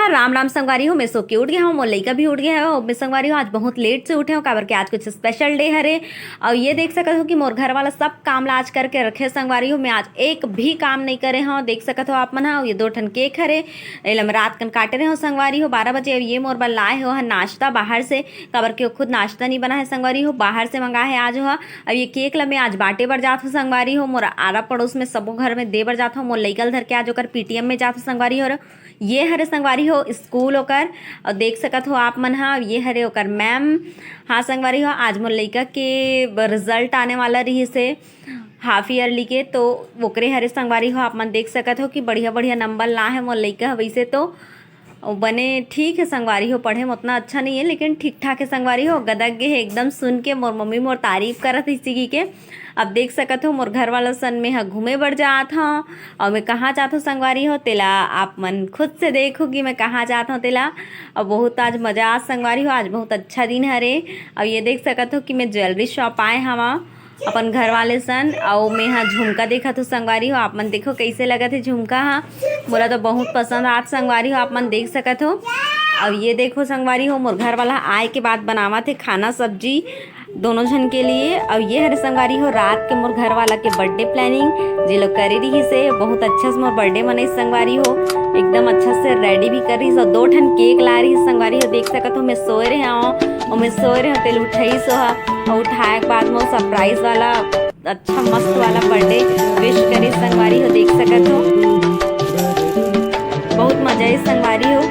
नमस्कार राम राम संगवारी हो। मैं सो के उठ गया हूँ, मोर लइका भी उठ गया है। मैं संगवारी हो आज बहुत लेट से उठे हो काबर के आज कुछ स्पेशल डे हरे। और ये देख सकत हो कि मोर घर वाला सब काम ला आज करके रखे संगवारी हो। मैं आज एक भी काम नहीं करे हूँ, देख सकत हो आप मन हो। ये 2 ठन केक हरे, एलम रात कन काटे रहे हो संगवारी हो 12 बजे। ये मोर बर लाए हो नाश्ता बाहर से, काबर के खुद नाश्ता नहीं बना है संगवारी हो, बाहर से मंगा है आज हो। अब ये केक ला मैं आज बांटे बर जात हूँ संगवारी हो। मोर आरा पड़ोस में सबो घर में दे बर जात हूँ। मोर लइका धर के आज ओकर पीटीएम में जात हूँ संगवारी हो। ये हरे संगवारी हो स्कूल ओकर, और देख सकत हो आप मन हा ये हरे ओकर मैम। हाँ संगवारी हो आज मोर लइका के रिजल्ट आने वाला रही से हाफ ईयरली के, तो ओकरे हरे संगवारी हो आप मन देख सकत हो कि बढ़िया बढ़िया नंबर ला है मोर लइका। वैसे तो बने ठीक है संगवारी हो, पढ़े में उतना अच्छा नहीं है लेकिन ठीक ठाक है संगवारी हो। गदग गे है एकदम सुन के, मोर मम्मी मोर तारीफ करत इसी के। अब देख सकत हो मोर घर वाला सन में हा घूमे बढ़ जात हूँ, और मैं कहाँ जात हूँ संगवारी हो तेला आप मन खुद से देखो कि मैं कहाँ जात हूँ तेला। और बहुत आज मजा आज संगवारी हो, आज बहुत अच्छा दिन हरे। और ये देख सकत हो कि मैं ज्वेलरी शॉप आए हवा अपन घर वाले सन, और मैं यहाँ झुमका देखत हूँ संगवारी हो। आप मन देखो कैसे लगत है झुमका, हाँ मोला तो बहुत पसंद आज संगवारी हो, आप मन देख सकत हो। अब ये देखो संगवारी हो मोर घर वाला आए के बाद बनावत है खाना सब्जी दोनों जन के लिए। और ये हरे संगवारी हो रात के मोर घर वाला के बर्थडे प्लानिंग जे लोग करे रही से बहुत अच्छा से मोर बर्थडे मनाई संगवारी हो, एकदम अच्छा से रेडी भी कर रही। 2 ठन केक ला रही संगवारी हो, देख सकत हो मैं सोए रहे हूँ और मैं सोए रहे हूँ तेल उठाई सो हा, और उठाए के बाद मोर सरप्राइज वाला अच्छा मस्त वाला बर्थडे विश करे संगवारी हो, देख सकत हो बहुत मजा है संगवारी हो।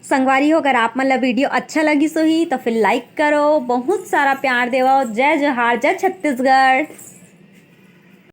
संगवारी हो अगर आप मन ला वीडियो अच्छा लगी सो ही तो फिर लाइक करो, बहुत सारा प्यार देवो। जय जोहार, जय छत्तीसगढ़।